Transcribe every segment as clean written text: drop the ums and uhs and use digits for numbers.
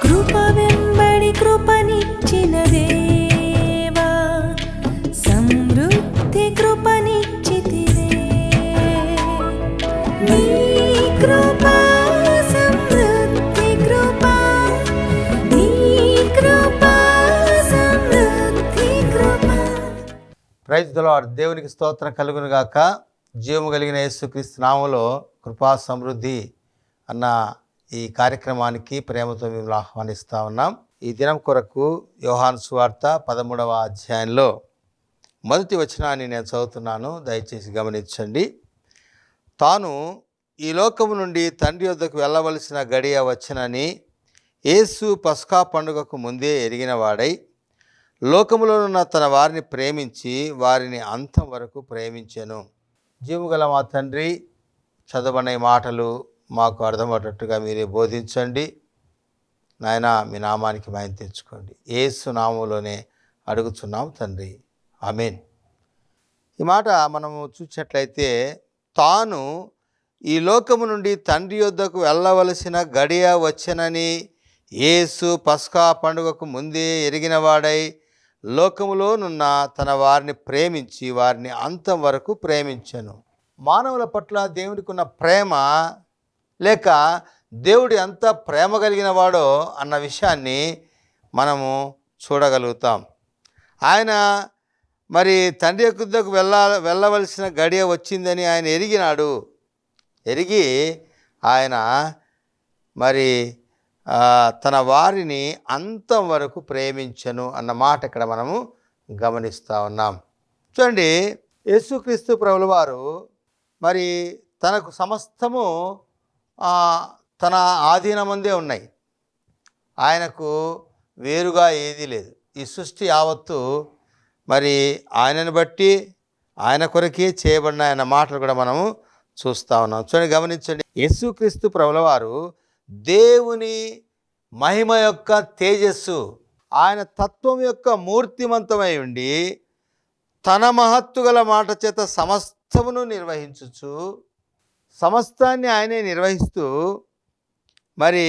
కృప వెంబడి కృపనిచ్చిన దేవా, సమృద్ధి కృపనిచ్చితివే. నీ కృప సమృద్ధి కృప, నీ కృప సమృద్ధి కృప. Praise the Lord. దేవునికి స్తోత్రం కలుగును గాక. జీవము కలిగిన యేసుక్రీస్తు నామములో కృపా సమృద్ధి అన్న ఈ కార్యక్రమానికి ప్రేమతో మేము ఆహ్వానిస్తూ ఉన్నాం. ఈ దినం కొరకు యోహాను సువార్త 13వ అధ్యాయంలో మొదటి వచనాన్ని నేను చదువుతున్నాను, దయచేసి గమనించండి. తాను ఈ లోకము నుండి తండ్రి వద్దకు వెళ్ళవలసిన గడియ వచ్చనని యేసు పస్కా పండుగకు ముందే ఎరిగినవాడై లోకములోనున్న తన వారిని ప్రేమించి వారిని అంతం వరకు ప్రేమించెను. జీవగల మా తండ్రి, చదవని మాటలు మాకు అర్థమయ్యేటట్టుగా మీరే బోధించండి నాయన. మీ నామానికి మహిమ తెచ్చుకోండి. యేసు నామములోనే అడుగుచున్నాం తండ్రి, ఆమేన్. ఈ మాట మనము చూసినట్లయితే, తాను ఈ లోకము నుండి తండ్రి యొద్దకు వెళ్ళవలసిన గడియ వచ్చనని యేసు పస్కా పండుగకు ముందే ఎరిగినవాడై లోకములోనున్న తన వారిని ప్రేమించి వారిని అంతం వరకు ప్రేమించెను. మానవుల పట్ల దేవుడికి ఉన్న ప్రేమ, లేక దేవుడు ఎంత ప్రేమ కలిగిన వాడో అన్న విషయాన్ని మనము చూడగలుగుతాం. ఆయన మరి తండ్రి యొద్దకు వెళ్ళవలసిన గడియ వచ్చిందని ఆయన ఎరిగినాడు. ఎరిగి ఆయన మరి తన వారిని అంతం వరకు ప్రేమించను అన్న మాట ఇక్కడ మనము గమనిస్తూ ఉన్నాం. చూడండి, యేసుక్రీస్తు ప్రభుల వారు మరి తనకు సమస్తము తన ఆధీనమందే ఉన్నాయి. ఆయనకు వేరుగా ఏదీ లేదు. ఈ సృష్టి యావత్తు మరి ఆయనను బట్టి ఆయన కొరకే చేయబడిన అన్న మాటలు కూడా మనము చూస్తూ ఉన్నాం. చూడండి, గమనించండి. యేసుక్రీస్తు ప్రభుల వారు దేవుని మహిమ యొక్క తేజస్సు, ఆయన తత్వం యొక్క మూర్తిమంతమై ఉండి తన మహత్తు గల మాట చేత సమస్తమును నిర్వహించుచు, సమస్తాన్ని ఆయనే నిర్వహిస్తూ మరి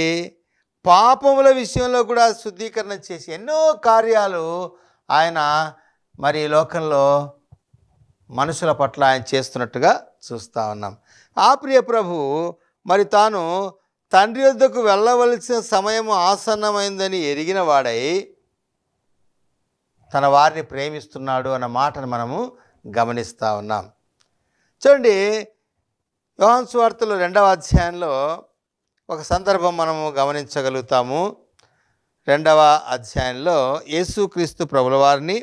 పాపముల విషయంలో కూడా శుద్ధీకరణ చేసి ఎన్నో కార్యాలు ఆయన మరి లోకంలో మనుషుల పట్ల ఆయన చేస్తున్నట్టుగా చూస్తూ ఉన్నాం. ఆ ప్రియ ప్రభు మరి తాను తండ్రి వద్దకు వెళ్ళవలసిన సమయం ఆసన్నమైందని ఎరిగిన వాడై తన వారిని ప్రేమిస్తున్నాడు అన్న మాటను మనము గమనిస్తూ ఉన్నాం. చూడండి, యోహాను సువార్తలో 2వ అధ్యాయంలో ఒక సందర్భం మనము గమనించగలుగుతాము. 2వ అధ్యాయంలో యేసుక్రీస్తు ప్రభుల వారిని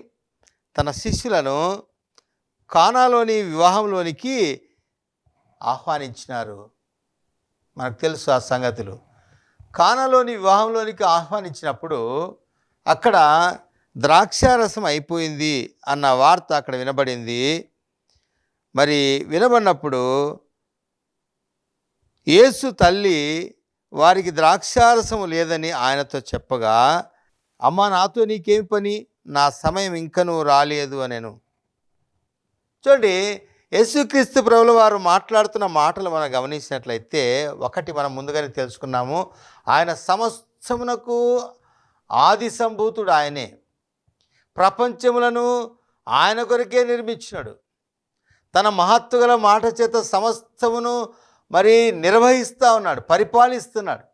తన శిష్యులను కానాలోని వివాహంలోనికి ఆహ్వానించినారు. మనకు తెలుసు ఆ సంగతులు. కానాలోని వివాహంలోనికి ఆహ్వానించినప్పుడు అక్కడ ద్రాక్షారసం అయిపోయింది అన్న వార్త అక్కడ వినబడింది. మరి వినబడినప్పుడు యేసు తల్లి వారికి ద్రాక్షారసము లేదని ఆయనతో చెప్పగా, అమ్మ, నాతో నీకేమి పని, నా సమయం ఇంకనూ రాలేదు అనెను. చూడండి, యేసుక్రీస్తు ప్రభుల వారు మాట్లాడుతున్న మాటలు మనం గమనించినట్లయితే, ఒకటి మనం ముందుగానే తెలుసుకున్నాము, ఆయన సమస్తమునకు ఆది సంభూతుడు ఆయనే. ప్రపంచములను ఆయన కొరకే నిర్మించినాడు. తన మహత్తు గల మాట చేత సమస్తమును మరి నిర్వహిస్తూ ఉన్నాడు, పరిపాలిస్తున్నాడు.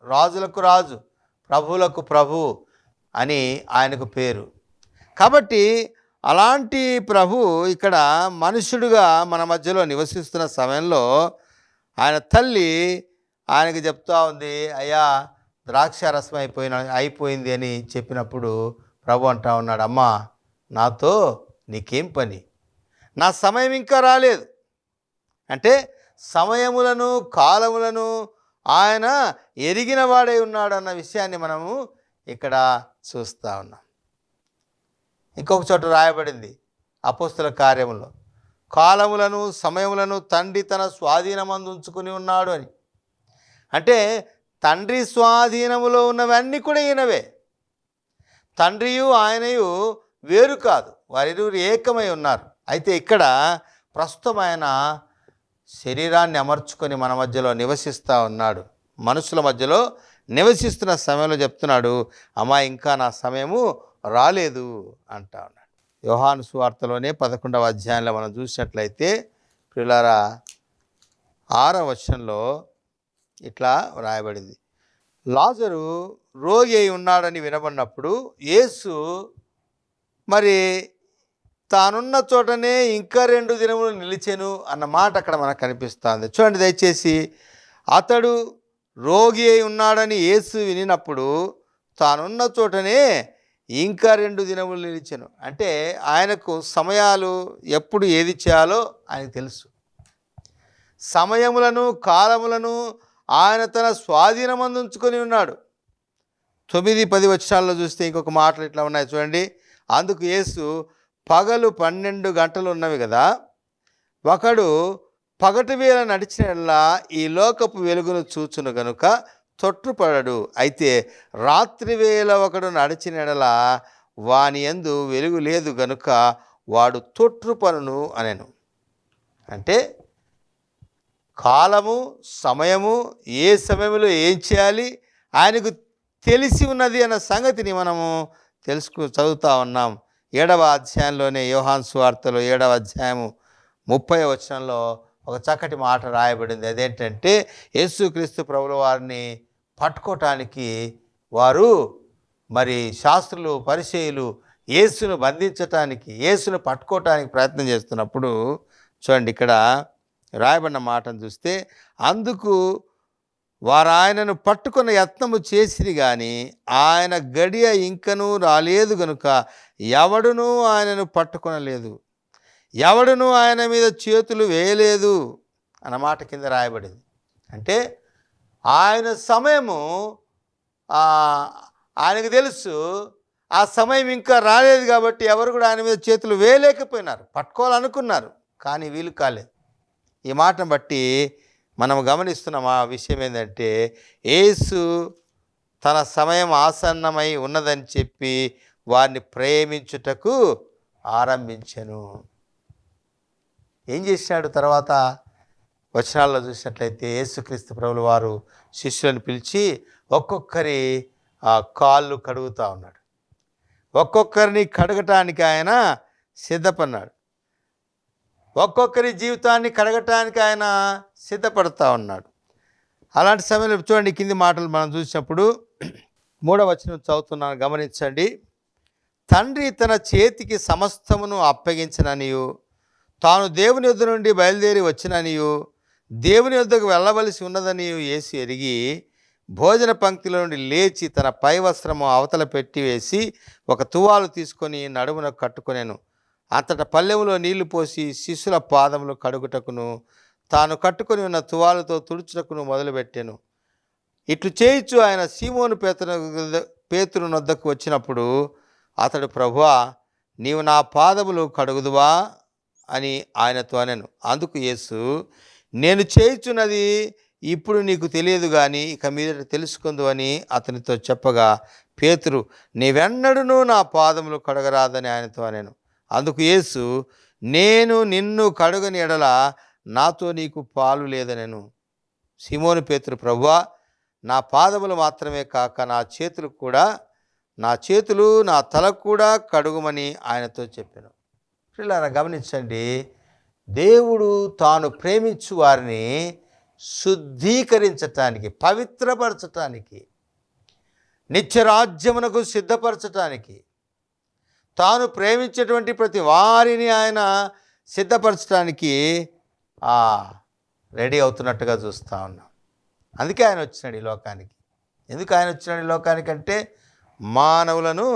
రాజులకు రాజు, ప్రభువులకు ప్రభు అని ఆయనకు పేరు. కాబట్టి అలాంటి ప్రభు ఇక్కడ మనుషుడుగా మన మధ్యలో నివసిస్తున్న సమయంలో ఆయన తల్లి ఆయనకి చెప్తా ఉంది, అయ్యా ద్రాక్షారసం అయిపోయింది అని చెప్పినప్పుడు ప్రభు అంటా ఉన్నాడు, అమ్మా, నాతో నీకేం పని, నా సమయం ఇంకా రాలేదు. అంటే సమయములను కాలములను ఆయన ఎరిగిన వాడై ఉన్నాడు అన్న విషయాన్ని మనము ఇక్కడ చూస్తూ ఉన్నాం. ఇంకొక చోట రాయబడింది అపోస్తల కార్యములో, కాలములను సమయములను తండ్రి తన స్వాధీనమందు ఉంచుకుని ఉన్నాడు అని. అంటే తండ్రి స్వాధీనములో ఉన్నవన్నీ కూడా ఈయనవే. తండ్రియు ఆయనయు వేరు కాదు, వారిరువురు ఏకమై ఉన్నారు. అయితే ఇక్కడ ప్రస్తుతం ఆయన శరీరాన్ని అమర్చుకొని మన మధ్యలో నివసిస్తూ ఉన్నాడు, మనుషుల మధ్యలో నివసిస్తున్న సమయంలో చెప్తున్నాడు, అమ్మా ఇంకా నా సమయము రాలేదు అంటా ఉన్నాడు. యోహాను సువార్తలోనే 11వ అధ్యాయంలో మనం చూసినట్లయితే ప్రియులారా 6వ వచనంలో ఇట్లా వ్రాయబడింది, లాజరు రోగి అయి ఉన్నాడని వినబడినప్పుడు యేసు మరి తానున్న చోటనే ఇంకా 2 దినములు నిలిచెను అన్న మాట అక్కడ మనకు కనిపిస్తుంది. చూడండి దయచేసి, అతడు రోగి అయి ఉన్నాడని యేసు వినినప్పుడు తానున్న చోటనే ఇంకా 2 దినములు నిలిచెను. అంటే ఆయనకు సమయాలు ఎప్పుడు ఏది చేయాలో ఆయనకు తెలుసు. సమయములను కాలములను ఆయన తన స్వాధీనమందు ఉంచుకొని ఉన్నాడు. 9-10 వచనాల్లో చూస్తే ఇంకొక మాటలు ఇట్లా ఉన్నాయి చూడండి. అందుకు యేసు, పగలు 12 గంటలు ఉన్నవి కదా, ఒకడు పగటి వేళ నడిచినలా ఈ లోకపు వెలుగును చూచును గనుక తొట్టుపడడు. అయితే రాత్రి వేళ ఒకడు నడిచినలా వాని యందు వెలుగు లేదు గనుక వాడు తొట్టుపనును అనెను. అంటే కాలము సమయము ఏ సమయంలో ఏం చేయాలి ఆయనకు తెలిసి ఉన్నది అన్న సంగతిని మనము చదువుతూ ఉన్నాం. 7వ అధ్యాయంలోనే యోహాను సువార్తలో 7వ అధ్యాయము 30వ వచనంలో ఒక చక్కటి మాట రాయబడింది. అదేంటంటే యేసుక్రీస్తు ప్రభుల వారిని పట్టుకోవటానికి వారు మరి శాస్త్రులు పరిసయ్యులు యేసును బంధించటానికి యేసును పట్టుకోవటానికి ప్రయత్నం చేస్తున్నప్పుడు చూడండి ఇక్కడ రాయబడిన మాటను చూస్తే, అందుకు వారు ఆయనను పట్టుకున్న యత్నము చేసిరి కానీ ఆయన గడియ ఇంకనూ రాలేదు గనుక ఎవడునూ ఆయనను పట్టుకొనలేదు, ఎవడునూ ఆయన మీద చేతులు వేయలేదు అన్నమాట కింద రాయబడింది. అంటే ఆయన సమయము ఆయనకు తెలుసు, ఆ సమయం ఇంకా రాలేదు కాబట్టి ఎవరు కూడా ఆయన మీద చేతులు వేయలేకపోయినారు. పట్టుకోవాలనుకున్నారు కానీ వీలు కాలేదు. ఈ మాటను బట్టి మనం గమనిస్తున్న విషయం ఏంటంటే, యేసు తన సమయం ఆసన్నమై ఉన్నదని చెప్పి వారిని ప్రేమించుటకు ఆరంభించెను. ఏం చేసినాడు తర్వాత వచనాల్లో చూసినట్లయితే, యేసుక్రీస్తు ప్రభుల వారు శిష్యులను పిలిచి ఒక్కొక్కరి కాళ్ళు కడుగుతూ ఉన్నాడు. ఒక్కొక్కరిని కడగటానికి ఆయన సిద్ధపడినాడు. ఒక్కొక్కరి జీవితాన్ని కడగటానికి ఆయన సిద్ధపడుతూ ఉన్నాడు. అలాంటి సమయంలో చూడండి కింది మాటలు మనం చూసినప్పుడు 3వ వచనం చదువుతున్నాను, గమనించండి. తండ్రి తన చేతికి సమస్తమును అప్పగించననియు తాను దేవుని యొద్ద నుండి బయలుదేరి వచ్చిననియు దేవుని యొద్దకు వెళ్ళవలసి ఉన్నదనియు యేసు ఎరిగి భోజన పంక్తిలో నుండి లేచి తన పై వస్త్రము అవతల పెట్టి వేసి ఒక తువాలు తీసుకొని నడుమున కట్టుకొనెను. అంతటా పల్లెములో నీళ్లు పోసి శిష్యుల పాదములు కడుగుటకును తాను కట్టుకొని ఉన్న తువాలుతో తుడుచుటకును మొదలుపెట్టాను. ఇట్లు చేయించు ఆయన సీమోను పేతురు నొద్దకు వచ్చినప్పుడు అతడు, ప్రభువా, నీవు నా పాదములు కడుగుదువా అని ఆయనతో అనెను. అందుకు యేసు, నేను చేయుచున్నది ఇప్పుడు నీకు తెలియదు కానీ ఇక మీదట తెలుసుకుందు అని అతనితో చెప్పగా, పేతురు, నీవెన్నడూనూ నా పాదములు కడగరాదని ఆయనతో అనెను. అందుకు యేసు, నేను నిన్ను కడుగని ఎడల నాతో నీకు పాలు లేదనెను. సీమోను పేతురు, ప్రభువా, నా పాదములు మాత్రమే కాక నా చేతులు నా తల కూడా కడుగుమని ఆయనతో చెప్పాను. పిల్లరా గమనించండి, దేవుడు తాను ప్రేమించు వారిని శుద్ధీకరించటానికి, పవిత్రపరచటానికి, నిత్యరాజ్యమునకు సిద్ధపరచటానికి, తాను ప్రేమించేటువంటి ప్రతి వారిని ఆయన సిద్ధపరచడానికి రెడీ అవుతున్నట్టుగా చూస్తూ ఉన్నాం. అందుకే ఆయన వచ్చినాడు ఈ లోకానికి. ఎందుకు ఆయన వచ్చినాడు ఈ లోకానికి అంటే మానవులను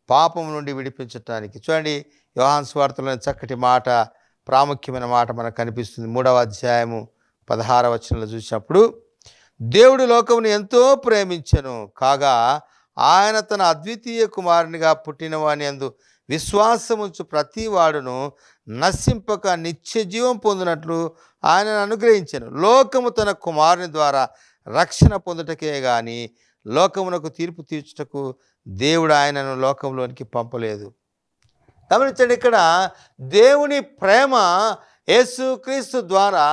పాపం నుండి విడిపించటానికి. చూడండి యోహాను సువార్తలోని చక్కటి మాట, ప్రాముఖ్యమైన మాట మనకు కనిపిస్తుంది. 3వ అధ్యాయము 16వ వచనంలో చూసినప్పుడు, దేవుడు లోకమును ఎంతో ప్రేమించెను కాగా ఆయన తన అద్వితీయ కుమారునిగా పుట్టిన వాని యందు విశ్వాసముంచు ప్రతి వాడును నశింపక నిత్య జీవం పొందినట్లు ఆయనను అనుగ్రహించెను. లోకము తన కుమారుని ద్వారా రక్షణ పొందుటకే గాని లోకమునకు తీర్పు తీర్చుటకు దేవుడు ఆయనను లోకంలోనికి పంపలేదు. గమనించండి, ఇక్కడ దేవుని ప్రేమ యేసుక్రీస్తు ద్వారా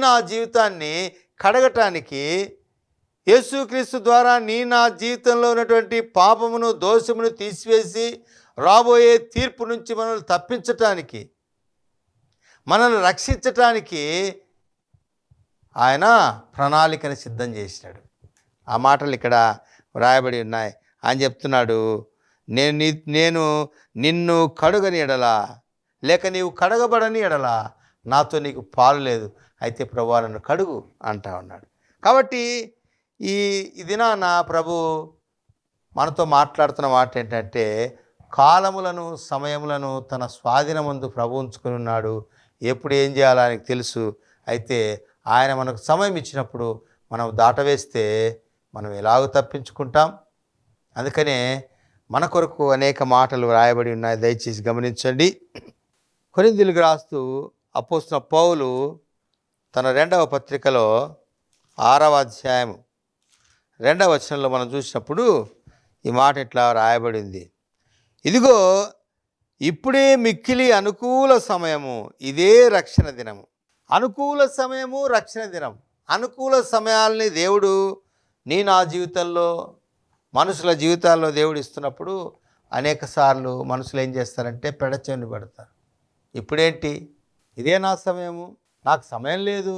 నా జీవితాన్ని కడగటానికి యేసుక్రీస్తు ద్వారా నా జీవితంలో ఉన్నటువంటి పాపమును దోషమును తీసివేసి రాబోయే తీర్పు నుంచి మనల్ని తప్పించటానికి, మనల్ని రక్షించటానికి ఆయన ప్రణాళికను సిద్ధం చేసినాడు. ఆ మాటలు ఇక్కడ వ్రాయబడి ఉన్నాయి. ఆయన చెప్తున్నాడు, నేను నిన్ను కడుగని ఎడలా, లేక నీవు కడగబడని ఎడలా నాతో నీకు పాలు లేదు, అయితే ప్రభువా నన్ను కడుగు అంటా ఉన్నాడు. కాబట్టి ఈ దినాన ప్రభు మనతో మాట్లాడుతున్న మాట ఏంటంటే, కాలములను సమయములను తన స్వాధీనమందు ప్రభు ఉంచుకుని ఉన్నాడు. ఎప్పుడు ఏం చేయాలో ఆయనకు తెలుసు. అయితే ఆయన మనకు సమయం ఇచ్చినప్పుడు మనం దాటవేస్తే మనం ఎలాగో తప్పించుకుంటాం. అందుకనే మన కొరకు అనేక మాటలు రాయబడి ఉన్నాయి, దయచేసి గమనించండి. కొరింథీయులకు రాస్తూ అపోస్తలుడైన పౌలు తన 2వ పత్రికలో 6వ అధ్యాయం 2వ వచనంలో మనం చూసినప్పుడు ఈ మాట ఇట్లా రాయబడింది. ఇదిగో ఇప్పుడే మిక్కిలి అనుకూల సమయము, ఇదే రక్షణ దినము. అనుకూల సమయము, రక్షణ దినం. అనుకూల సమయాల్ని దేవుడు నా జీవితంలో, మనుషుల జీవితాల్లో దేవుడు ఇస్తున్నప్పుడు అనేక సార్లు మనుషులు ఏం చేస్తారంటే పెడచెవిని పడతారు. ఇప్పుడేంటి, ఇదే నా సమయము, నాకు సమయం లేదు,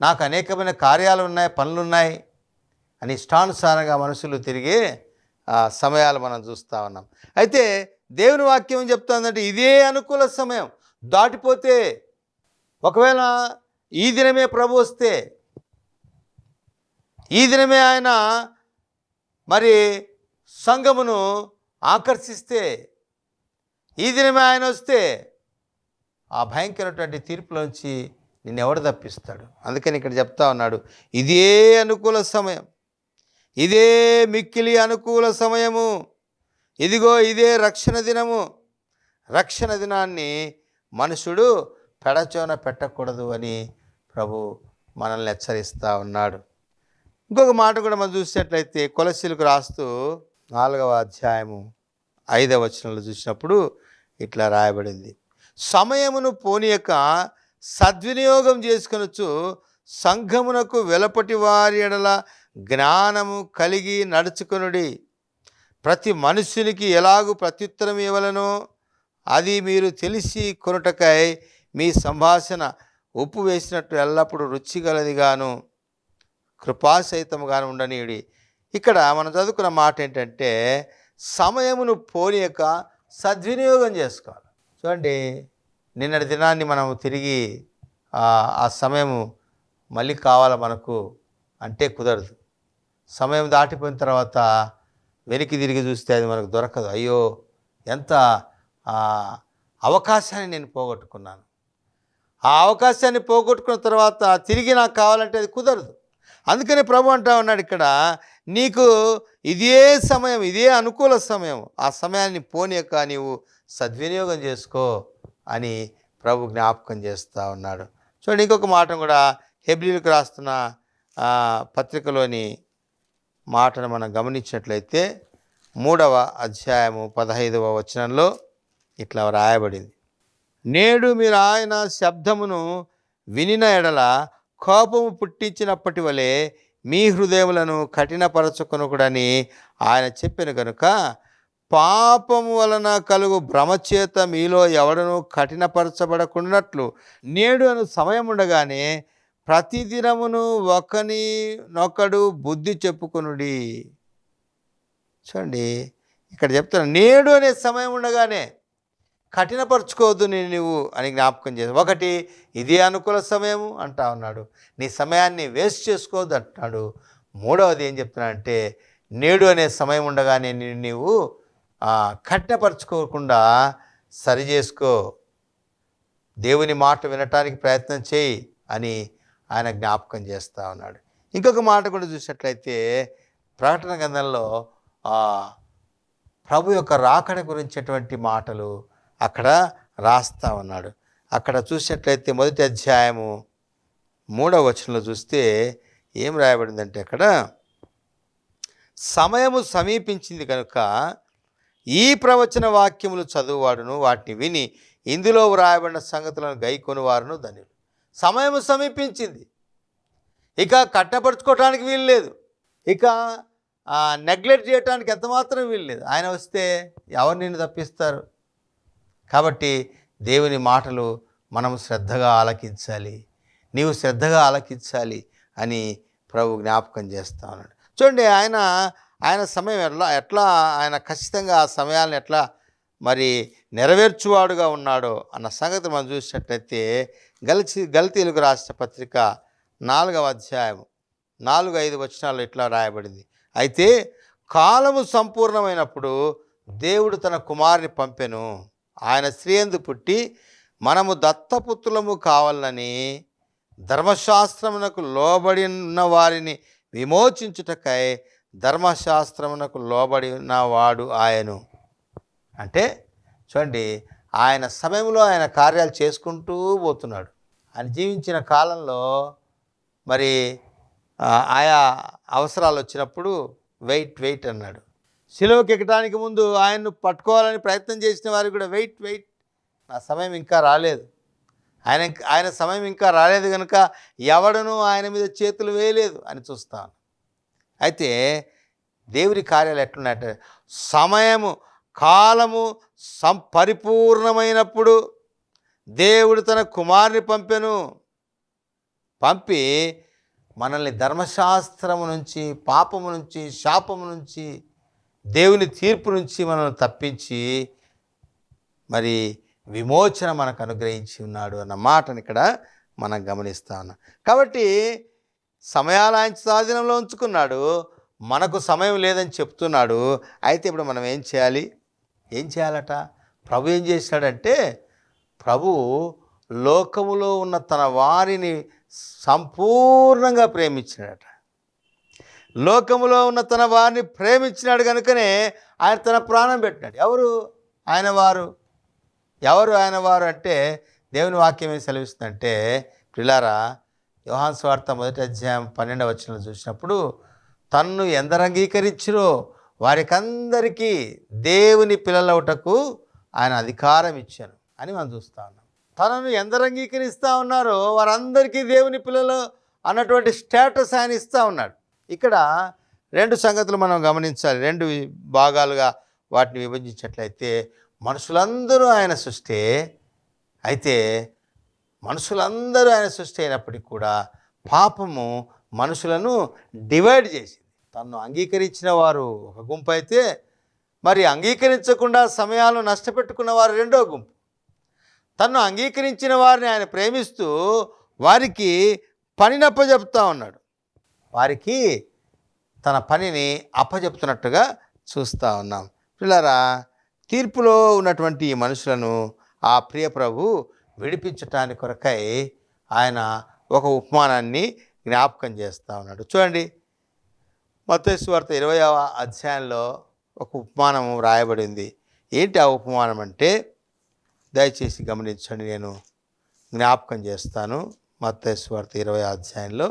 నాకు అనేకమైన కార్యాలు ఉన్నాయి, పనులున్నాయి అని ఇష్టానుసారంగా మనుషులు తిరిగే సమయాలు మనం చూస్తూ ఉన్నాం. అయితే దేవుని వాక్యం ఏం చెప్తుందంటే, ఇదే అనుకూల సమయం దాటిపోతే, ఒకవేళ ఈ దినమే ప్రభు వస్తే, ఈ దినమే ఆయన మరి సంఘమును ఆకర్షిస్తే, ఈ దినమే ఆయన వస్తే ఆ భయంకరమైనటువంటి తీర్పులోంచి నిన్నెవడు తప్పిస్తాడు? అందుకని ఇక్కడ చెప్తా ఉన్నాడు, ఇదే అనుకూల సమయం, ఇదే మిక్కిలి అనుకూల సమయము, ఇదిగో ఇదే రక్షణ దినము. రక్షణ దినాన్ని మనుషుడు పెడచోన పెట్టకూడదు అని ప్రభు మనల్ని హెచ్చరిస్తూ ఉన్నాడు. ఇంకొక మాట కూడా మనం చూసినట్లయితే కొలస్సీలకు రాస్తూ 4వ అధ్యాయము 5వ వచనంలో చూసినప్పుడు ఇట్లా రాయబడింది, సమయమును పోనీయక సద్వినియోగం చేసుకొనొచ్చు సంఘమునకు వెలపటి వారి ఎడల జ్ఞానము కలిగి నడుచుకొనుడి. ప్రతి మనుష్యునికి ఎలాగూ ప్రత్యుత్తరం ఇవ్వలనో అది మీరు తెలిసి కొనుటకై మీ సంభాషణ ఉప్పు వేసినట్టు ఎల్లప్పుడూ రుచిగలదిగాను కృపాసహితముగాను ఉండనీయుడి. ఇక్కడ మనం చదువుకున్న మాట ఏంటంటే, సమయమును పోనీయక సద్వినియోగం చేసుకోవాలి. చూడండి, నిన్నటి దినాన్ని మనం తిరిగి ఆ సమయము మళ్ళీ కావాలా మనకు అంటే కుదరదు. సమయం దాటిపోయిన తర్వాత వెనక్కి తిరిగి చూస్తే అది మనకు దొరకదు. అయ్యో, ఎంత అవకాశాన్ని నేను పోగొట్టుకున్నాను. ఆ అవకాశాన్ని పోగొట్టుకున్న తర్వాత తిరిగి నాకు కావాలంటే అది కుదరదు. అందుకని ప్రభు అంటా ఉన్నాడు ఇక్కడ, నీకు ఇదే సమయం, ఇదే అనుకూల సమయం, ఆ సమయాన్ని పోనీయక నీవు సద్వినియోగం చేసుకో అని ప్రభు జ్ఞాపకం చేస్తూ ఉన్నాడు. చూడండి, ఇంకొక మాట కూడా హెబ్రీయులకు రాస్తున్న పత్రికలోని మాటను మనం గమనించినట్లయితే 3వ అధ్యాయము 15వ వచనంలో ఇట్లా రాయబడింది, నేడు మీరు ఆయన శబ్దమును వినిన ఎడల కోపము పుట్టించినప్పటి వలె మీ హృదయములను కఠినపరచుకొనకూడని ఆయన చెప్పిన కనుక పాపము వలన కలుగు భ్రమచేత మీలో ఎవడను కఠినపరచబడకున్నట్లు నేడు అను సమయం ఉండగానే ప్రతిదినమును ఒకనినొకడు బుద్ధి చెప్పుకొనుడి. చూడండి, ఇక్కడ చెప్తాను, నేడు అనే సమయం ఉండగానే కఠినపరచుకోవద్దు నువ్వు అని జ్ఞాపకం చేసి, ఒకటి ఇదే అనుకూల సమయము అంటా ఉన్నాడు, నీ సమయాన్ని వేస్ట్ చేసుకోవద్దు అంటున్నాడు. మూడవది ఏం చెప్తున్నాడంటే, నేడు అనే సమయం ఉండగానే నీవు కఠినపరచుకోకుండా సరి చేసుకో, దేవుని మాట వినటానికి ప్రయత్నం చేయి అని ఆయన జ్ఞాపకం చేస్తూ ఉన్నాడు. ఇంకొక మాట కూడా చూసినట్లయితే ప్రకటన గ్రంథంలో ప్రభు యొక్క రాకడ గురించినటువంటి మాటలు అక్కడ రాస్తా ఉన్నాడు. అక్కడ చూసినట్లయితే 1వ అధ్యాయము 3వ వచనంలో చూస్తే ఏం రాయబడిందంటే, అక్కడ సమయము సమీపించింది కనుక ఈ ప్రవచన వాక్యములు చదువువాడును వాటిని విని ఇందులో వ్రాయబడిన సంగతులను గైకొనివారును ధన్యులు. సమయము సమీపించింది. ఇక కట్టపరుచుకోవటానికి వీలు లేదు, ఇక నెగ్లెక్ట్ చేయడానికి ఎంత మాత్రం వీలు లేదు. ఆయన వస్తే ఎవరు నిన్ను తప్పిస్తారు? కాబట్టి దేవుని మాటలు మనం శ్రద్ధగా ఆలకించాలి, నీవు శ్రద్ధగా ఆలకించాలి అని ప్రభు జ్ఞాపకం చేస్తా ఉన్నాడు. చూడండి, ఆయన సమయం ఎట్లా ఆయన ఖచ్చితంగా ఆ సమయాలను ఎట్లా మరి నెరవేర్చువాడుగా ఉన్నాడో అన్న సంగతి మనం చూసినట్లయితే గలతీయులకు రాసిన పత్రిక 4వ అధ్యాయం 4-5 వచనాల్లో ఇట్లా రాయబడింది. అయితే కాలము సంపూర్ణమైనప్పుడు దేవుడు తన కుమారుని పంపెను. ఆయన స్త్రీయందు పుట్టి మనము దత్తపుత్రులము కావాలని ధర్మశాస్త్రమునకు లోబడి ఉన్న వారిని విమోచించుటకై ధర్మశాస్త్రమునకు లోబడి ఉన్నవాడు ఆయను. అంటే చూడండి, ఆయన సమయంలో ఆయన కార్యాలు చేసుకుంటూ పోతున్నాడు. ఆయన జీవించిన కాలంలో మరి ఆయా అవసరాలు వచ్చినప్పుడు వెయిట్ అన్నాడు. శిలువకి ఎక్కడానికి ముందు ఆయన్ను పట్టుకోవాలని ప్రయత్నం చేసిన వారికి కూడా వెయిట్, నా సమయం ఇంకా రాలేదు, ఆయన సమయం ఇంకా రాలేదు కనుక ఎవడనూ ఆయన మీద చేతులు వేయలేదు అని చూస్తాను. అయితే దేవుని కార్యాలు ఎట్లున్నాయంటే సమయము కాలము పరిపూర్ణమైనప్పుడు దేవుడు తన కుమారుని పంపి మనల్ని ధర్మశాస్త్రము నుంచి, పాపము నుంచి, శాపము నుంచి, దేవుని తీర్పు నుంచి మనల్ని తప్పించి మరి విమోచన మనకు అనుగ్రహించి ఉన్నాడు అన్న మాటను ఇక్కడ మనం గమనిస్తా ఉన్నాం. కాబట్టి సమయాలు ఆయన స్వాధీనంలో ఉంచుకున్నాడు, మనకు సమయం లేదని చెప్తున్నాడు. అయితే ఇప్పుడు మనం ఏం చేయాలట? ప్రభు ఏం చేశాడంటే, ప్రభు లోకములో ఉన్న తన వారిని సంపూర్ణంగా ప్రేమించాడట. లోకములో ఉన్న తన వారిని ప్రేమించినాడు కనుకనే ఆయన తన ప్రాణం పెట్టినాడు. ఎవరు ఆయన వారు అంటే దేవుని వాక్యం ఏం సెలవిస్తుందంటే, ప్రియులారా, యోహాను సువార్త 1వ అధ్యాయం 12వ వచనంలో చూసినప్పుడు, తన్ను ఎందరు అంగీకరించిరో వారికందరికీ దేవుని పిల్లలవుటకు ఆయన అధికారం ఇచ్చాను అని మనం చూస్తూ ఉన్నాం. తనను ఎందరు అంగీకరిస్తూ ఉన్నారో వారందరికీ దేవుని పిల్లలు అన్నటువంటి స్టేటస్ ఆయన ఇస్తూ ఉన్నాడు. ఇక్కడ 2 సంగతులు మనం గమనించాలి. 2 భాగాలుగా వాటిని విభజించినట్లయితే, మనుషులందరూ ఆయన సృష్టి, అయితే మనుషులందరూ ఆయన సృష్టి అయినప్పటికీ కూడా పాపము మనుషులను డివైడ్ చేసింది. తను అంగీకరించిన వారు ఒక గుంపు అయితే, మరి అంగీకరించకుండా సమయాలు నష్టపెట్టుకున్న వారు రెండో గుంపు. తను అంగీకరించిన వారిని ఆయన ప్రేమిస్తూ వారికి పనిని అప్పచెప్తా ఉన్నాడు, వారికి తన పనిని అప్పచెప్తున్నట్టుగా చూస్తూ ఉన్నాం. పిల్లరా, తీర్పులో ఉన్నటువంటి ఈ మనుషులను ఆ ప్రియ ప్రభు విడిపించటానికి కొరకై ఆయన ఒక ఉపమానాన్ని జ్ఞాపకం చేస్తూ ఉన్నాడు. చూడండి, మత్తయి సువార్త 20వ అధ్యాయంలో ఒక ఉపమానం రాయబడింది. ఏంటి ఆ ఉపమానం అంటే, దయచేసి గమనించండి, నేను జ్ఞాపకం చేస్తాను. మత్తయి సువార్త 20వ అధ్యాయంలో,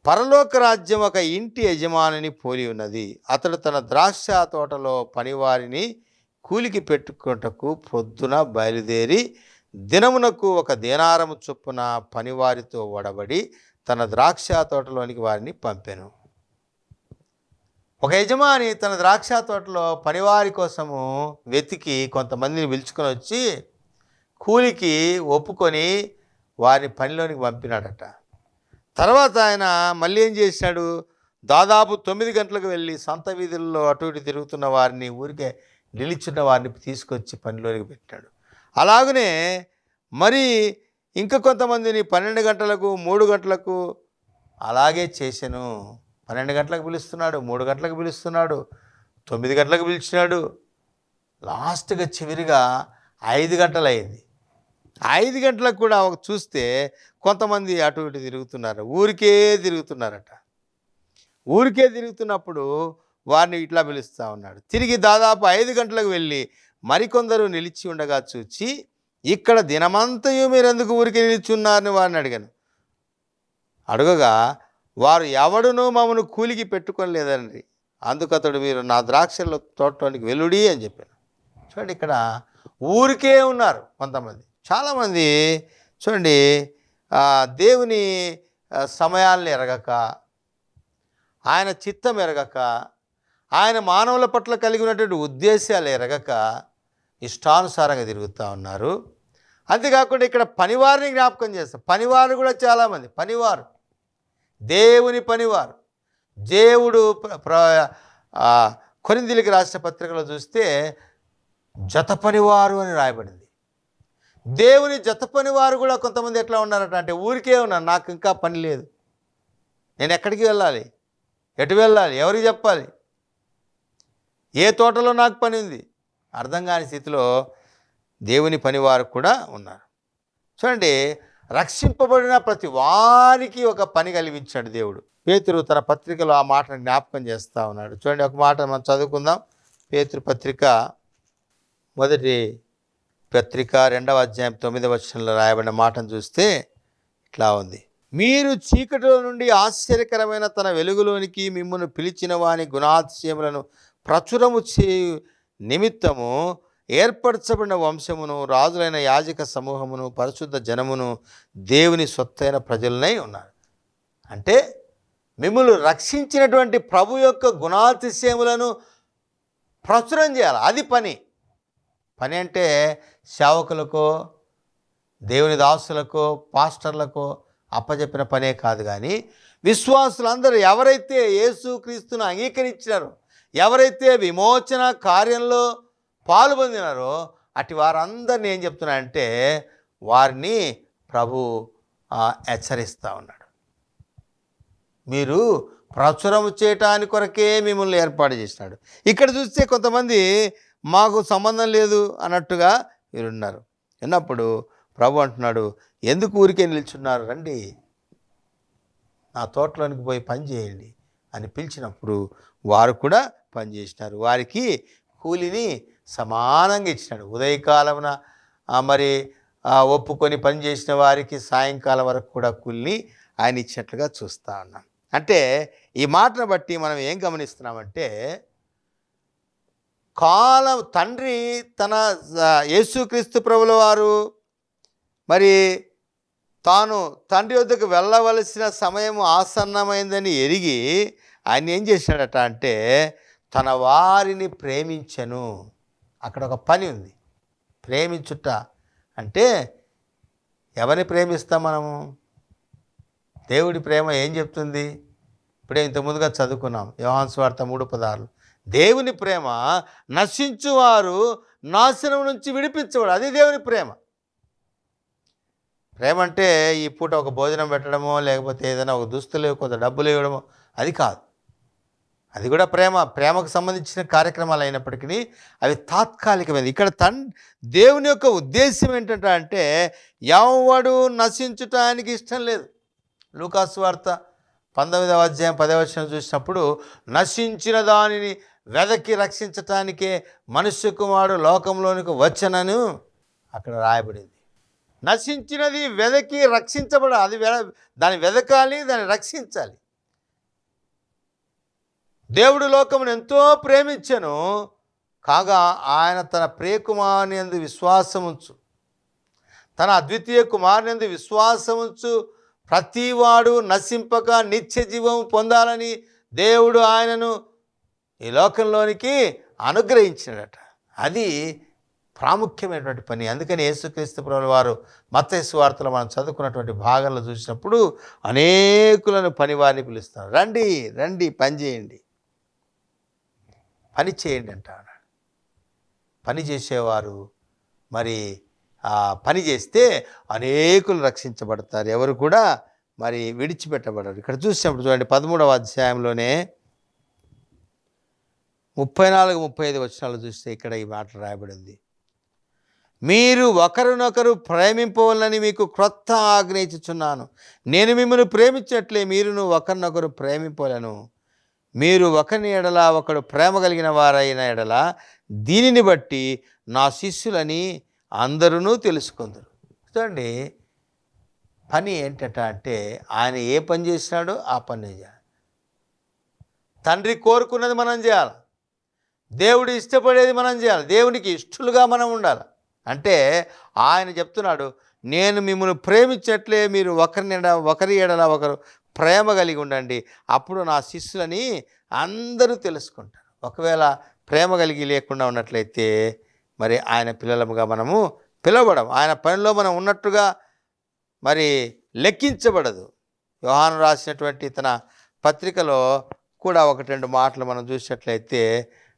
పరలోక రాజ్యం ఒక ఇంటి యజమానిని పోలి ఉన్నది. అతడు తన ద్రాక్ష తోటలో పనివారిని కూలికి పెట్టుకున్నటకు పొద్దున బయలుదేరి దినమునకు 1 దేనారము చొప్పున పనివారితో ఒడబడి తన ద్రాక్ష తోటలోనికి వారిని పంపెను. ఒక యజమాని తన ద్రాక్ష తోటలో పనివారి కోసము వెతికి కొంతమందిని పిలుచుకొని వచ్చి కూలికి ఒప్పుకొని వారిని పనిలోనికి పంపినాడట. తర్వాత ఆయన మళ్ళీ ఏం చేసినాడు, దాదాపు 9 గంటలకు వెళ్ళి సంత వీధుల్లో అటు ఇటు తిరుగుతున్న వారిని, ఊరికే నిలిచున్న వారిని తీసుకొచ్చి పనిలోనికి పెట్టాడు. అలాగనే మరి ఇంకా కొంతమందిని 12 గంటలకు 3 గంటలకు అలాగే చేశాను. 12 గంటలకు పిలుస్తున్నాడు, 3 గంటలకు పిలుస్తున్నాడు, 9 గంటలకు పిలిచినాడు. లాస్ట్గా చివరిగా 5 గంటలు అయింది. 5 గంటలకు కూడా చూస్తే కొంతమంది అటు ఇటు తిరుగుతున్నారు, ఊరికే తిరుగుతున్నారట. ఊరికే తిరుగుతున్నప్పుడు వారిని ఇట్లా పిలుస్తూ ఉన్నాడు. తిరిగి దాదాపు 5 గంటలకు వెళ్ళి మరికొందరు నిలిచి ఉండగా చూచి, ఇక్కడ దినమంతయు మీరు ఎందుకు ఊరికి నిలిచి ఉన్నారని వారిని అడగగా వారు ఎవడునూ మమ్మను కూలికి పెట్టుకొని లేదండి. అందుకతడు మీరు నా ద్రాక్షల తోటలోనికి వెలుడి అని చెప్పాను. చూడండి, ఇక్కడ ఊరికే ఉన్నారు కొంతమంది. చాలామంది చూడండి దేవుని సమయాలను ఎరగక, ఆయన చిత్తం ఎరగక, ఆయన మానవుల పట్ల కలిగి ఉన్నటువంటి ఉద్దేశాలు ఎరగక ఇష్టానుసారంగా తిరుగుతూ ఉన్నారు. అంతేకాకుండా ఇక్కడ పనివారిని జ్ఞాపకం చేస్తాం. పనివారు కూడా చాలామంది పనివారు, దేవుని పనివారు. దేవుడు కొరింథీయులకు రాసిన పత్రికలో చూస్తే జత పనివారు అని రాయబడింది. దేవుని జత పనివారు కూడా కొంతమంది ఎట్లా ఉన్నారట అంటే, ఊరికే ఉన్నారు, నాకు ఇంకా పని లేదు, నేను ఎక్కడికి వెళ్ళాలి, ఎటు వెళ్ళాలి, ఎవరికి చెప్పాలి, ఏ తోటలో నాకు పని ఉంది, అర్థం కాని స్థితిలో దేవుని పనివారు కూడా ఉన్నారు. చూడండి, రక్షింపబడిన ప్రతి వారికి ఒక పని కలిగించాడు దేవుడు. పేతురు తన పత్రికలో ఆ మాటను జ్ఞాపకం చేస్తూ ఉన్నాడు. చూడండి, ఒక మాట మనం చదువుకుందాం. పేతురు పత్రిక మొదటి పత్రిక 2వ అధ్యాయం 9వ వచనంలో రాయబడిన మాటను చూస్తే ఇట్లా ఉంది: మీరు చీకటిలో నుండి ఆశ్చర్యకరమైన తన వెలుగులోనికి మిమ్మల్ని పిలిచిన వాని గుణాతిశయములను ప్రచురము చేయు నిమిత్తము ఏర్పరచబడిన వంశమును, రాజులైన యాజక సమూహమును, పరిశుద్ధ జనమును, దేవుని సొత్తైన ప్రజలనై ఉన్నారు. అంటే మిమ్మల్ని రక్షించినటువంటి ప్రభు యొక్క గుణాతిశయములను ప్రచురం చేయాలి. అది పని. పని అంటే సేవకులకో, దేవుని దాసులకో, పాస్టర్లకో అప్పచెప్పిన పనే కాదు. కానీ విశ్వాసులందరూ ఎవరైతే యేసుక్రీస్తును అంగీకరించినారో, ఎవరైతే విమోచన కార్యంలో పాల్పొందినారో, అటు వారందరినీ ఏం చెప్తున్నా అంటే వారిని ప్రభు హెచ్చరిస్తూ ఉన్నాడు. మీరు ప్రచురం చేయటానికి కొరకే మిమ్మల్ని ఏర్పాటు చేసినాడు. ఇక్కడ చూస్తే కొంతమంది మాకు సంబంధం లేదు అన్నట్టుగా వీరున్నారు. విన్నప్పుడు ప్రభు అంటున్నాడు, ఎందుకు ఊరికే నిల్చున్నారు, రండి నా తోటలోనికి పోయి పని చేయండి అని పిలిచినప్పుడు వారు కూడా పని చేసినారు. వారికి కూలిని సమానంగా ఇచ్చినాడు. ఉదయకాలమున మరి ఒప్పుకొని పని చేసిన వారికి సాయంకాలం వరకు కూడా కూలిని ఆయన ఇచ్చినట్లుగా చూస్తూ ఉన్నాం. అంటే ఈ మాటను బట్టి మనం ఏం గమనిస్తున్నామంటే, తండ్రి తన యేసుక్రీస్తు ప్రభుల వారు మరి తాను తండ్రి వద్దకు వెళ్ళవలసిన సమయం ఆసన్నమైందని ఎరిగి ఆయన ఏం చేశాడట అంటే, తన వారిని ప్రేమించెను. అక్కడ ఒక పని ఉంది. ప్రేమించుట అంటే ఎవరిని ప్రేమిస్తాం మనము? దేవుడి ప్రేమ ఏం చెప్తుంది? ఇప్పుడే ఇంత ముందుగా చదువుకున్నాం, యోహాను సువార్త 3:16. దేవుని ప్రేమ నశించువారు నాశనం నుంచి విడిపించవాడు. అది దేవుని ప్రేమ. ప్రేమ అంటే ఈ పూట ఒక భోజనం పెట్టడమో, లేకపోతే ఏదైనా ఒక దుస్తులు కొంత డబ్బులు ఇవ్వడమో అది కాదు. అది కూడా ప్రేమకు సంబంధించిన కార్యక్రమాలు అయినప్పటికీ అవి తాత్కాలికమైనది. ఇక్కడ దేవుని యొక్క ఉద్దేశం ఏంటంటే అంటే ఎవడు నశించటానికి ఇష్టం లేదు. లూకాసు వార్త 19వ అధ్యాయం 10వ వచనం చూసినప్పుడు, నశించిన దానిని వెదకి రక్షించటానికే మనుష్య కుమారుడు లోకంలోనికి వచ్చనను అక్కడ రాయబడింది. నశించినది వెదకి రక్షించబడాలి. అది దాన్ని వెదకాలి, దాన్ని రక్షించాలి. దేవుడు లోకమును ఎంతో ప్రేమించెను, కాగా ఆయన తన ప్రియకుమారుని యందు విశ్వాసముంచు, తన అద్వితీయ కుమారుని యందు విశ్వాసముంచు ప్రతివాడు నశింపక నిత్య జీవం పొందాలని దేవుడు ఆయనను ఈ లోకంలోనికి అనుగ్రహించినట. అది ప్రాముఖ్యమైనటువంటి పని. అందుకని యేసుక్రీస్తు ప్రభుల వారు మత్తయి సువార్తలో మనం చదువుకున్నటువంటి భాగంలో చూసినప్పుడు అనేకులను పనివారిని పిలుస్తారు. రండి రండి పని చేయండి, పని చేయండి అంటాడు. పని చేసేవారు మరి పని చేస్తే అనేకులు రక్షించబడతారు, ఎవరు కూడా మరి విడిచిపెట్టబడరు. ఇక్కడ చూసినప్పుడు చూడండి 13వ అధ్యాయంలోనే 34-35 వచనాలు చూస్తే ఇక్కడ ఈ మాట రాయబడింది: మీరు ఒకరినొకరు ప్రేమింపవలనని మీకు క్రొత్త ఆజ్ఞ ఇచ్చుచున్నాను. నేను మిమ్మల్ని ప్రేమించినట్లే మీరును ఒకరినొకరు ప్రేమింపవలెను. మీరు ఒకని ఎడల ఒకడు ప్రేమ కలిగిన వారైన ఎడల దీనిని బట్టి నా శిష్యులని అందరూ తెలుసుకుందరు. చూడండి, పని ఏంటంట అంటే ఆయన ఏ పని చేసినాడో ఆ పని చేయాలి. తండ్రి కోరుకున్నది మనం చేయాలి, దేవుడు ఇష్టపడేది మనం చేయాలి, దేవునికి ఇష్టలుగా మనం ఉండాలి. అంటే ఆయన చెప్తున్నాడు, నేను మిమ్మల్ని ప్రేమించినట్లే మీరు ఒకరి ఎడల ఒకరు ప్రేమ కలిగి ఉండండి, అప్పుడు నా శిష్యులని అందరూ తెలుసుకుంటారు. ఒకవేళ ప్రేమ కలిగి లేకుండా ఉన్నట్లయితే మరి ఆయన పిల్లలముగా మనము పిలవడం, ఆయన పనిలో మనం ఉన్నట్టుగా మరి లెక్కించబడదు. యోహాను రాసినటువంటి తన పత్రికలో కూడా 1-2 మాటలు మనం చూసినట్లయితే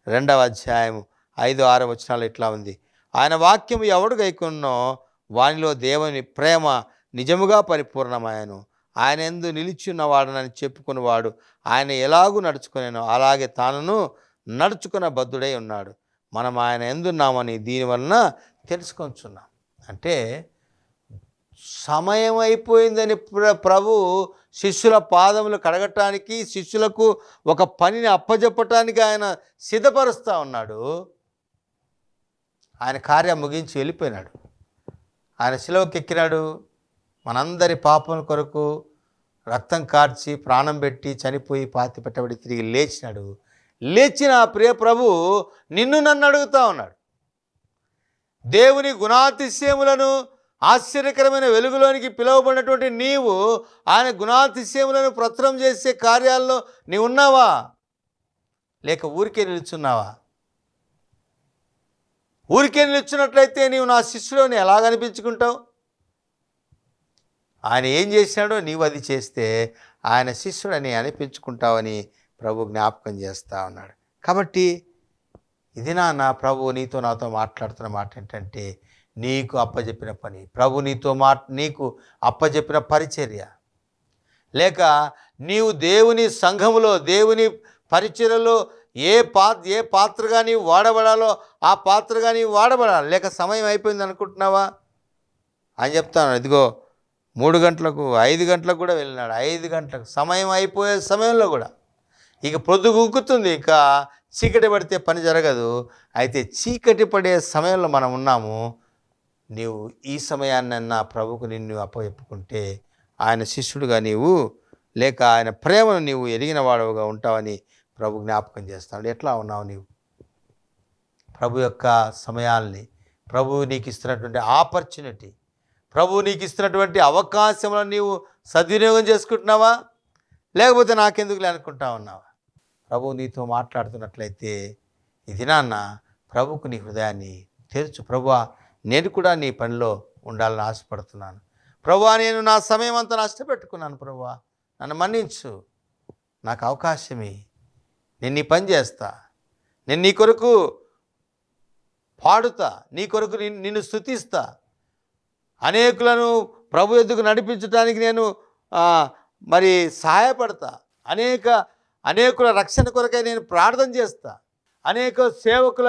2వ అధ్యాయం 5-6 వచనాలు ఇట్లా ఉంది. ఆయన వాక్యము ఎవడు గైకొన్నో వానిలో దేవుని ప్రేమ నిజముగా పరిపూర్ణమాయను. ఆయన యందు నిలిచిన్నవాడనని చెప్పుకునేవాడు ఆయన ఎలాగూ నడుచుకునేనో అలాగే తానును నడుచుకున్న బద్ధుడై ఉన్నాడు. మనం ఆయన ఎందున్నామని దీనివలన తెలుసుకొంచున్నాం. అంటే సమయం అయిపోయిందని ప్రభు శిష్యుల పాదములు కడగటానికి, శిష్యులకు ఒక పనిని అప్పజెప్పటానికి ఆయన సిద్ధపరుస్తూ ఉన్నాడు. ఆయన కార్యం ముగించి వెళ్ళిపోయినాడు. ఆయన శిలువకి ఎక్కినాడు. మనందరి పాపముల కొరకు రక్తం కార్చి ప్రాణం పెట్టి చనిపోయి పాతి పెట్టబడి తిరిగి లేచినాడు. లేచిన ప్రియ ప్రభు నిన్ను నన్ను అడుగుతూ ఉన్నాడు. దేవుని గుణాతిశయములను ఆశ్చర్యకరమైన వెలుగులోనికి పిలువబడినటువంటి నీవు ఆయన గుణాతిశయములను ప్రచురం చేసే కార్యాల్లో నీవు ఉన్నావా, లేక ఊరికే నిలుచున్నావా? ఊరికే నిలుచున్నట్లయితే నీవు నా శిష్యులని ఎలాగ అనిపించుకుంటావు? ఆయన ఏం చేసినాడో నీవు అది చేస్తే ఆయన శిష్యుడని అనిపించుకుంటావని ప్రభు జ్ఞాపకం చేస్తూ ఉన్నాడు. కాబట్టి ఇది నా ప్రభు నీతో నాతో మాట్లాడుతున్న మాట ఏంటంటే, నీకు అప్పజెప్పిన పని, ప్రభు నీకు అప్పజెప్పిన పరిచర్య, లేక నీవు దేవుని సంఘములో దేవుని పరిచర్యలో ఏ పాత్రగా నీవు వాడబడాలో ఆ పాత్రగా నీవు వాడబడాలి. లేక సమయం అయిపోయింది అనుకుంటున్నావా అని చెప్తాను. ఇదిగో 3 గంటలకు 5 గంటలకు కూడా వెళ్ళినాడు. 5 గంటలకు సమయం అయిపోయే సమయంలో కూడా ఇక పొద్దుగుంకుతుంది, ఇక చీకటి పడితే పని జరగదు. అయితే చీకటి పడే సమయంలో మనం ఉన్నాము. నీవు ఈ సమయాన్నన్నా ప్రభుకు నిన్ను అప్పచెప్పుకుంటే ఆయన శిష్యుడుగా నీవు, లేక ఆయన ప్రేమను నీవు ఎరిగిన వాడవుగా ఉంటావని ప్రభు జ్ఞాపకం చేస్తాడు. ఎట్లా ఉన్నావు నీవు? ప్రభు యొక్క సమయాల్ని, ప్రభు నీకు ఇస్తున్నటువంటి ఆపర్చునిటీ, ప్రభు నీకు ఇస్తున్నటువంటి అవకాశములను నీవు సద్వినియోగం చేసుకుంటున్నావా, లేకపోతే నాకెందుకులే అనుకుంటా ఉన్నావా? ప్రభు నీతో మాట్లాడుతున్నట్లయితే ఇది ప్రభుకు నీ హృదయాన్ని తెరుచు. ప్రభువా, నేను కూడా నీ పనిలో ఉండాలని ఆశపడుతున్నాను. ప్రభువా, నేను నా సమయం అంతా నష్టపెట్టుకున్నాను. ప్రభువా, నన్ను మన్నించు, నాకు అవకాశమే, నేను నీ పని చేస్తా, నేను నీ కొరకు పాడుతా, నీ కొరకు నిన్ను స్తుతిస్తా, అనేకులను ప్రభు ఎద్దుకు నడిపించడానికి నేను మరి సహాయపడతా, అనేకుల రక్షణ కొరకై నేను ప్రార్థన చేస్తా, అనేక సేవకుల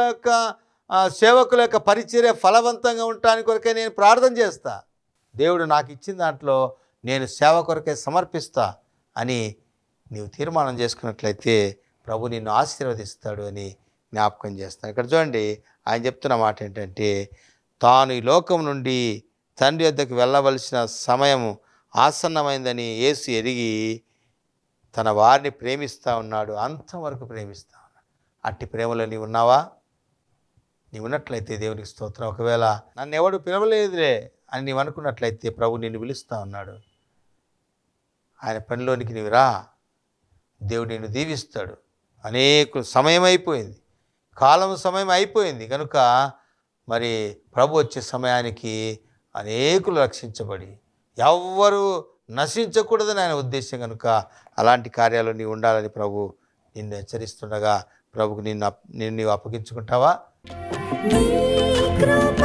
యొక్క పరిచర్య ఫలవంతంగా ఉండటానికి కొరకై నేను ప్రార్థన చేస్తా, దేవుడు నాకు ఇచ్చిన దాంట్లో నేను సేవ కొరకై సమర్పిస్తా అని నీవు తీర్మానం చేసుకున్నట్లయితే ప్రభు నిన్ను ఆశీర్వదిస్తాడు అని జ్ఞాపకం చేస్తాను. ఇక్కడ చూడండి, ఆయన చెప్తున్న మాట ఏంటంటే, తాను ఈ లోకం నుండి తండ్రి వద్దకు వెళ్ళవలసిన సమయం ఆసన్నమైందని యేసు ఎరిగి తన వారిని ప్రేమిస్తూ ఉన్నాడు, అంతవరకు ప్రేమిస్తూ ఉన్నాడు. అట్టి ప్రేమలో నీవు ఉన్నావా? నీవు ఉన్నట్లయితే దేవునికి స్తోత్రం. ఒకవేళ నన్ను ఎవడు పిలవలేదులే అని నీవు అనుకున్నట్లయితే ప్రభు నిన్ను పిలుస్తూ ఉన్నాడు. ఆయన పనిలోనికి నీవు రా, దేవుడు నిన్ను దీవిస్తాడు. సమయం అయిపోయింది, సమయం అయిపోయింది కనుక మరి ప్రభు వచ్చే సమయానికి అనేకులు రక్షించబడి ఎవ్వరూ నశించకూడదని ఆయన ఉద్దేశం కనుక అలాంటి కార్యాలు నీవు ఉండాలని ప్రభు నిన్ను హెచ్చరిస్తుండగా ప్రభుకు నిన్ను నీవు అప్పగించుకుంటావా? నీ కృప